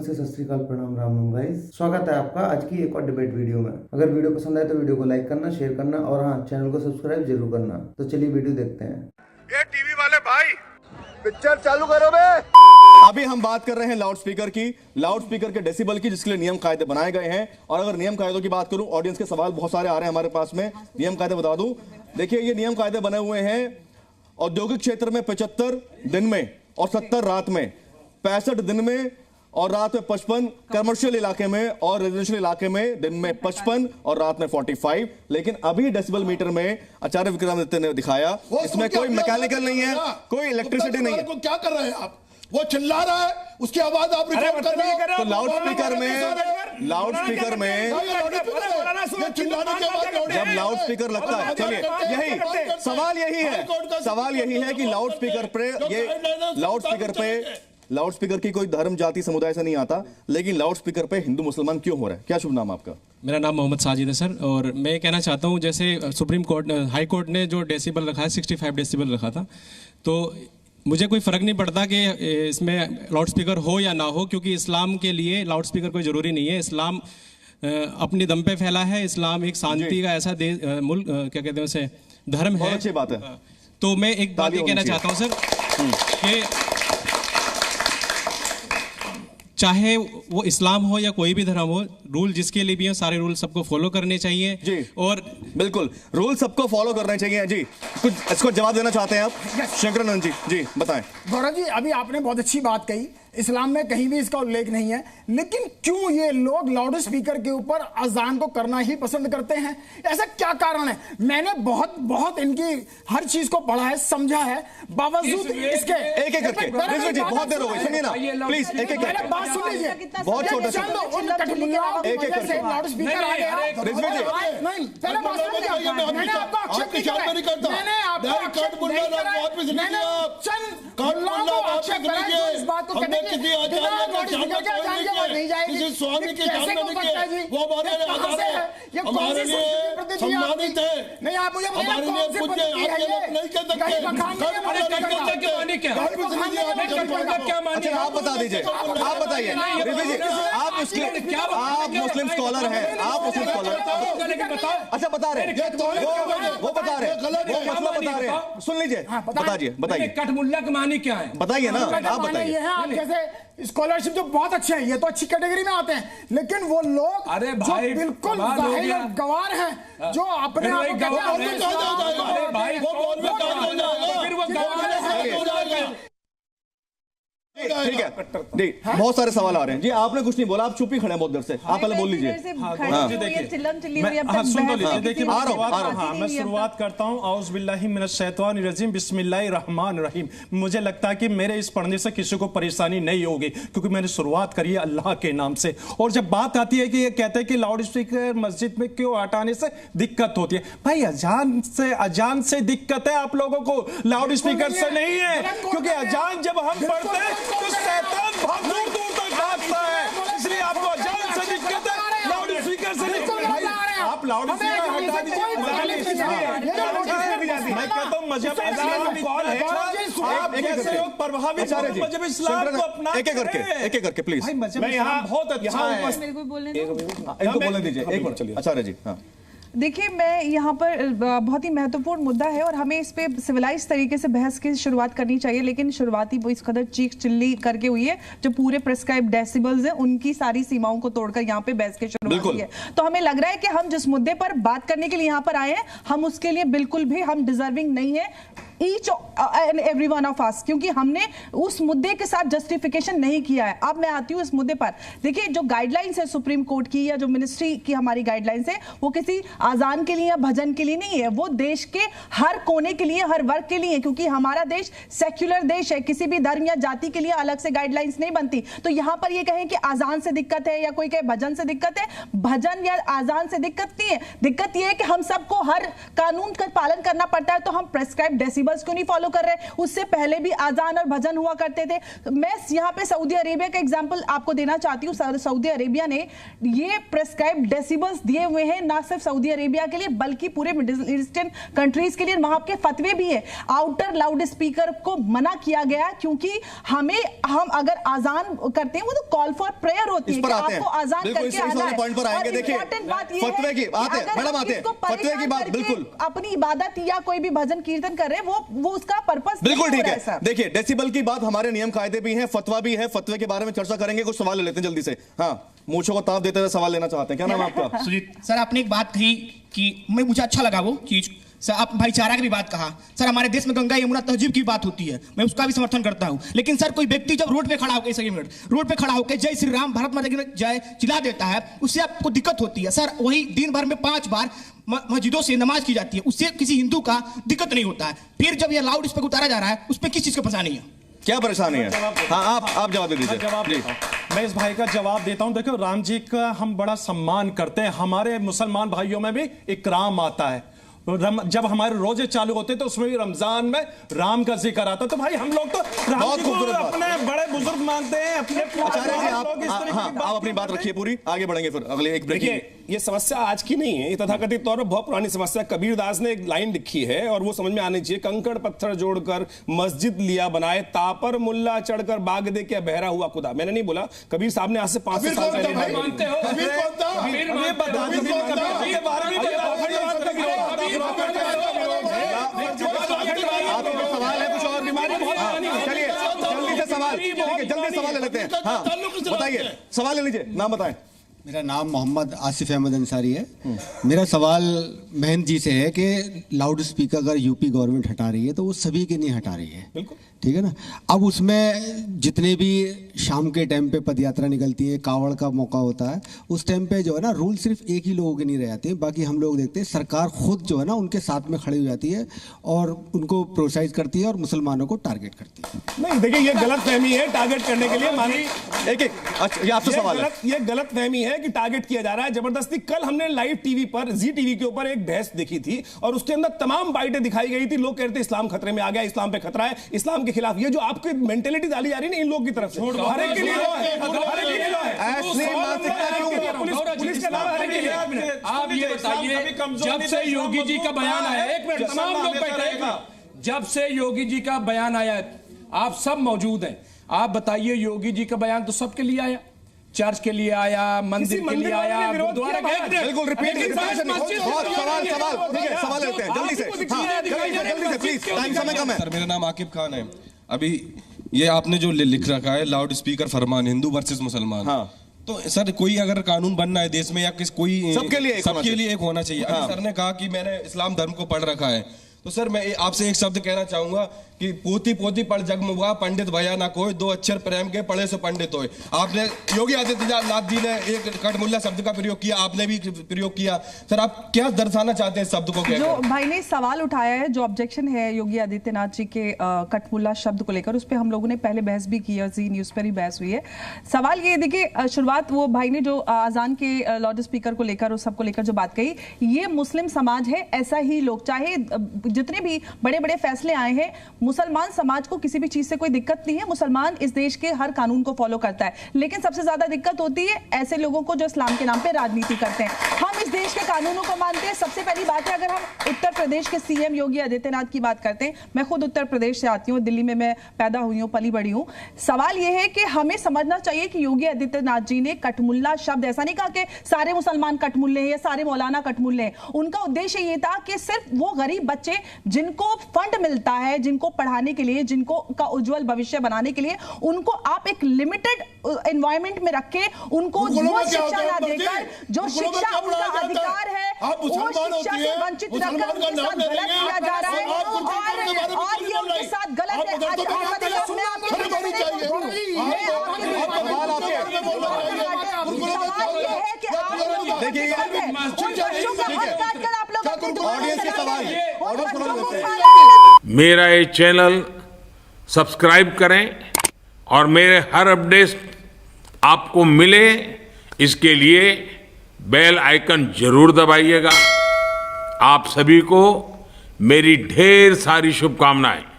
नमस्ते, सत श्री अकाल, प्रणाम, राम राम गाइस। स्वागत है आपका आज की एक और डिबेट वीडियो में। अगर वीडियो पसंद आए तो वीडियो को लाइक करना, शेयर करना और हाँ, चैनल को सब्सक्राइब जरूर करना। तो चलिए वीडियो देखते हैं। ये टीवी वाले भाई पिक्चर चालू करो बे। अभी हम बात कर रहे हैं लाउड स्पीकर की, लाउड स्पीकर के डेसिबल की, जिसके लिए नियम कायदे बनाए गए हैं। और अगर नियम कायदों की बात करूं, ऑडियंस के सवाल बहुत सारे आ रहे हैं हमारे पास में, नियम कायदे बता दूं। देखिए, ये नियम कायदे बने हुए हैं औद्योगिक क्षेत्र में 75 दिन में और 70 रात में, 65 दिन में और रात में 55, कमर्शियल इलाके में और रेजिडेंशियल इलाके में दिन में 55 और रात में 45। लेकिन अभी डेसिबल मीटर में आचार्य विक्रमादित्य ने दिखाया, इसमें कोई मैकेनिकल नहीं है, कोई इलेक्ट्रिसिटी नहीं है। क्या कर रहे हैं आप? वो चिल्ला रहा है, उसकी आवाज आप रिकॉर्ड कर रहे हो। तो लाउड स्पीकर में जब लाउड स्पीकर लगता है, चलिए यही सवाल यही है कि लाउड स्पीकर की कोई धर्म जाति समुदाय से नहीं आता, लेकिन लाउड स्पीकर पे हिंदू मुसलमान क्यों हो रहा है? क्या शुभ नाम आपका? मेरा नाम मोहम्मद साजिद है सर। और मैं कहना चाहता हूं, जैसे सुप्रीम कोर्ट हाई कोर्ट ने जो डेसिबल रखा है 65 डेसिबल रखा था, तो मुझे कोई फ़र्क नहीं पड़ता कि इसमें लाउड स्पीकर हो या ना हो, क्योंकि इस्लाम के लिए लाउड स्पीकर कोई ज़रूरी नहीं है। इस्लाम अपनी दम पे फैला है। इस्लाम एक शांति का ऐसा मुल्क, क्या कहते हैं उसे, धर्म है। अच्छी बात है। तो मैं एक बात ये कहना चाहता हूँ सर कि चाहे वो इस्लाम हो या कोई भी धर्म हो, रूल जिसके लिए भी हो, सारे रूल सबको फॉलो करने चाहिए जी। और बिल्कुल रूल सबको फॉलो करने चाहिए जी। कुछ इसको जवाब देना चाहते हैं आप? शंकरानंद जी बताएं। गौरव जी, अभी आपने बहुत अच्छी बात कही, इस्लाम में कहीं भी इसका उल्लेख नहीं है, लेकिन क्यों ये लोग लाउड स्पीकर के ऊपर अजान को करना ही पसंद करते हैं? ऐसा क्या कारण है? मैंने बहुत इनकी हर चीज को पढ़ा है, समझा है, बावजूद इसके एक करके रिजवी जी, बहुत देर हो गई, सुनिए ना प्लीज, एक करके बात सुन लीजिए। बहुत छोटा सा एक करके लाउड स्पीकर आ गया। रिजवी जी नहीं, पहले बात सुन लीजिए। मैंने आपको आक्षेप नहीं किया, मैंने आपको आक्षेप नहीं किया, मैंने चंद लोगों को आक्षेप करा जो इस बात को कहते हैं किसी आचार्य का किसी स्वामी के सामने नहीं किया, वो हमारे लिए सम्मानित है। नहीं, आप मुझे हमारे लिए पूज्य, आपके लोग नहीं कह सकते। अच्छा, आप बता दीजिए, आप बताइए रिजवी जी, आप मुस्लिम स्कॉलर हैं, आप मुस्लिम स्कॉलर, अच्छा बता रहे हैं, वो बता रहे हैं, वो मतलब बता रहे हैं, सुन लीजिए, बताइए कठमुल्ला का मानी क्या है? बताइए ना, आप बताइए। आप जैसे स्कॉलरशिप जो बहुत अच्छे हैं, ये तो अच्छी कैटेगरी में आते हैं, लेकिन वो लोग अरे भाई, जो बिल्कुल जाहिल और गवार हैं, जो अपने आप को कहते हैं ठीक है जी। बहुत सारे सवाल आ रहे हैं जी। आपने कुछ नहीं बोला, आप चुप ही खड़े हैं बहुत देर से, आप पहले बोल लीजिए। मैं शुरुआत करता हूं। औज़ बिल्लाहि मिनश शैतानिर रजीम, बिस्मिल्लाहिर रहमानिर रहीम। मुझे लगता है कि मेरे इस पढ़ने से किसी को परेशानी नहीं होगी, क्योंकि मैंने शुरुआत करी है अल्लाह के नाम से। और जब बात आती है कि ये कहते हैं कि लाउड स्पीकर मस्जिद में क्यों हटाने से दिक्कत होती है, भाई अजान से दिक्कत है आप लोगों को, लाउड स्पीकर से नहीं है। क्योंकि अजान जब हम पढ़ते हैं तो शैतान बहुत दूर तक भागता है, इसलिए आपको अजान से दिक्कत है, लाउड स्पीकर से नहीं। आप लाउड स्पीकर हटा दीजिए। मैं कहता हूं मजहब इस्लाम है, आप कैसे लोग प्रभावित मजहब इस्लाम को अपना एक करके प्लीज। मजहब इस्लाम बहुत अच्छा है। इनको बोलने दीजिए एक मिनट, चलिए आचार्य जी। हाँ देखिए, मैं यहाँ पर बहुत ही महत्वपूर्ण मुद्दा है और हमें इस पे सिविलाइज तरीके से बहस की शुरुआत करनी चाहिए, लेकिन शुरुआती वो इस कदर चीख चिल्ली करके हुई है, जो पूरे प्रिस्क्राइब डेसिबल्स हैं उनकी सारी सीमाओं को तोड़कर यहाँ पे बहस की शुरुआत हुई है। तो हमें लग रहा है कि हम जिस मुद्दे पर बात करने के लिए यहाँ पर आए हैं, हम उसके लिए बिल्कुल भी हम डिजर्विंग नहीं है, each and every one of us, क्योंकि हमने उस मुद्दे के साथ जस्टिफिकेशन नहीं किया है। अब मैं आती हूँ इस मुद्दे पर। देखिए, जो गाइडलाइंस है सुप्रीम कोर्ट की या जो मिनिस्ट्री की हमारी गाइडलाइंस है, वो किसी आजान के लिए या भजन के लिए नहीं है, वो देश के हर कोने के लिए, हर वर्ग के लिए, क्योंकि हमारा देश सेक्युलर देश है, किसी भी धर्म या जाति के लिए अलग से गाइडलाइंस नहीं बनती। तो यहाँ पर ये कहें कि आजान से दिक्कत है या कोई कहे भजन से दिक्कत है, भजन या आजान से दिक्कत नहीं है। दिक्कत ये है कि हम सबको हर कानून का पालन करना पड़ता है, तो हम प्रेस्क्राइब डेसिबल डेसिबल्स क्यों नहीं फॉलो कर रहे? उससे पहले भी आजान और भजन हुआ करते थे। मैं यहाँ पे सऊदी अरेबिया का एग्जांपल आपको देना चाहती हूँ। सऊदी अरेबिया ने ये प्रेस्क्राइब डेसिबल्स दिए हुए हैं, ना सिर्फ सऊदी अरेबिया के लिए बल्कि पूरे मिडिल ईस्टर्न कंट्रीज के लिए। वहां के फतवे भी है। आउटर लाउड स्पीकर को मना किया गया क्योंकि हम अगर आजान करते हैं वो तो कॉल फॉर प्रेयर होती है कि आपको आजान करके आना है। पॉइंट पर आएंगे। देखिए फतवे की बात है मैडम, आते हैं फतवे की बात। बिल्कुल अपनी इबादत या कोई भी भजन कीर्तन कर रहे हैं वो उसका पर्पस बिल्कुल ठीक है। देखिए डेसिबल की बात, हमारे नियम कायदे भी हैं, फतवा भी है। फतवे के बारे में चर्चा करेंगे। कुछ सवाल ले लेते हैं जल्दी से। हाँ, मूंछों को ताप देते हुए सवाल लेना चाहते हैं। क्या नाम है आपका? सुजीत। सर आपने एक बात कही कि मुझे अच्छा लगा वो चीज। सर आप भाईचारा की भी बात कहा। सर हमारे देश में गंगा यमुना तहजीब की बात होती है, मैं उसका भी समर्थन करता हूं। लेकिन सर कोई व्यक्ति जब रोड पे खड़ा होकर रोड पे खड़ा होकर जय श्री राम भारत माता की जय चिल्ला देता है, उससे आपको दिक्कत होती है। सर वही दिन भर में 5 बार मस्जिदों से नमाज की जाती है, उससे किसी हिंदू का दिक्कत नहीं होता है। फिर जब यह लाउड स्पीकर उतारा जा रहा है, उस पर किस चीज का परेशानी है? क्या परेशानी है? हाँ आप जवाब दे दीजिए। मैं इस भाई का जवाब देता हूं। देखो राम जी का हम बड़ा सम्मान करते हैं, हमारे मुसलमान भाइयों में भी इकराम आता है। जब हमारे रोजे चालू होते तो उसमें भी रमजान में राम का जिक्र आता। तो भाई हम लोग तो राम जी को अपने बड़े बुजुर्ग मानते हैं, अपने आप अपनी बात रखिए पूरी, आगे बढ़ेंगे फिर अगले एक ब्रेक। देखिए ये समस्या आज की नहीं है, ये तथाकथित तौर पर बहुत पुरानी समस्या। कबीरदास ने एक लाइन लिखी है और वो समझ में आनी चाहिए। कंकड़ पत्थर जोड़कर मस्जिद लिया बनाए, तापर मुल्ला चढ़कर बाग दे के बहरा हुआ खुदा। मैंने नहीं बोला, कबीर साहब ने आज से 5 साल पहले सवाल है कुछ और बीमारी। चलिए जल्दी से सवाल, जल्दी सवाल ले लेते हैं। हाँ बताइए, सवाल ले लीजिए, नाम बताएं। मेरा नाम मोहम्मद आसिफ अहमद अंसारी है। मेरा सवाल महंत जी से है कि लाउड स्पीकर अगर यूपी गवर्नमेंट हटा रही है तो वो सभी के नहीं हटा रही है, बिल्कुल ठीक है ना। अब उसमें जितने भी शाम के टाइम पे पदयात्रा निकलती है, कावड़ का मौका होता है, उस टाइम पे जो है ना रूल सिर्फ एक ही लोगों के नहीं रह जाते हैं, बाकी हम लोग देखते हैं सरकार खुद जो है ना उनके साथ में खड़ी हो जाती है और उनको प्रोत्साहित करती है और मुसलमानों को टारगेट करती है। नहीं देखिए ये गलत फहमी है टारगेट करने के लिए। मानी एक अच्छा, ये आपसे सवाल है। ये गलत फहमी है कि टारगेट किया जा रहा है जबरदस्ती। कल हमने लाइव टीवी पर जी टीवी के ऊपर एक बहस देखी थी और उसके अंदर तमाम बाइटें दिखाई गई थी। लोग कहते इस्लाम खतरे में आ गया, इस्लाम पे खतरा है, इस्लाम के खिलाफ। ये जो आपकी मेंटेलिटी डाली जा रही है ना इन लोगों की तरफ से, हर एक के लिए लॉ है, हर एक के लिए लॉ है। ऐसी मानसिकता क्यों? पुलिस के अलावा हर एक के लिए। आप ये बताइए, जब से योगी जी का बयान आया, एक मिनट तमाम लोग बैठे, जब से योगी जी का बयान आया आप सब मौजूद हैं, आप बताइए योगी जी का बयान तो सबके लिए आया, चर्च के लिए आया, मंदिर के लिए आया, गुरुद्वारा के। बिल्कुल रिपीट सवाल लेते हैं जल्दी से प्लीज, टाइम समय कम है। सर मेरा नाम आकिब खान है। अभी ये आपने जो लिख रखा है लाउड स्पीकर फरमान हिंदू वर्सेस मुसलमान, हाँ। तो सर कोई अगर कानून बनना है देश में या कोई सबके लिए एक होना चाहिए। हाँ। सर ने कहा कि मैंने इस्लाम धर्म को पढ़ रखा है, तो सर मैं आपसे एक शब्द कहना चाहूंगा कि पोती पोती पढ़ जगमुगा पंडित भया ना कोई, 2 अक्षर प्रेम के पढ़े सो पंडित होए। आपने योगी आदित्यनाथ जी ने एक कटमुल्ला शब्द का प्रयोग किया, आपने भी प्रयोग किया। सर आप क्या दर्शाना चाहते हैं शब्द को? जो भाई ने सवाल उठाया है, जो ऑब्जेक्शन है योगी आदित्यनाथ जी के कटमुल्ला शब्द को लेकर, उस पर हम लोगों ने पहले बहस भी की है, जी न्यूज पर ही बहस हुई है। सवाल ये देखिए, शुरुआत वो भाई ने जो अजान के लाउड स्पीकर को लेकर उस सबको लेकर जो बात कही, ये मुस्लिम समाज है, ऐसा ही लोग चाहे जितने भी बड़े बड़े फैसले आए हैं, मुसलमान समाज को किसी भी चीज से कोई दिक्कत नहीं है। मुसलमान इस देश के हर कानून को फॉलो करता है, लेकिन सबसे ज्यादा दिक्कत होती है ऐसे लोगों को जो इस्लाम के नाम पे राजनीति करते हैं। हम इस देश के कानूनों को मानते हैं। सबसे पहली बात है, अगर हम उत्तर प्रदेश के सीएम योगी आदित्यनाथ की बात करते हैं, मैं खुद उत्तर प्रदेश से आती हूँ, दिल्ली में मैं पैदा हुई हूँ, पली बड़ी हूँ। सवाल यह है कि हमें समझना चाहिए कि योगी आदित्यनाथ जी ने कटमुल्ला शब्द ऐसा नहीं कहा कि सारे मुसलमान कटमुल्ले हैं या सारे मौलाना कटमुल्ले हैं। उनका उद्देश्य ये था कि सिर्फ वो गरीब बच्चे जिनको फंड मिलता है, जिनको पढ़ाने के लिए, जिनको का उज्जवल भविष्य बनाने के लिए, उनको आप एक लिमिटेड एनवायरनमेंट में रख के उनको वो शिक्षा ना देकर, जो शिक्षा उनका अधिकार है, वो शिक्षा से वंचित रखकर उनके साथ गलत किया जा रहा है और ये उनके साथ गलत है। मेरा ये चैनल सब्सक्राइब करें और मेरे हर अपडेट आपको मिले, इसके लिए बेल आइकन जरूर दबाइएगा। आप सभी को मेरी ढेर सारी शुभकामनाएं।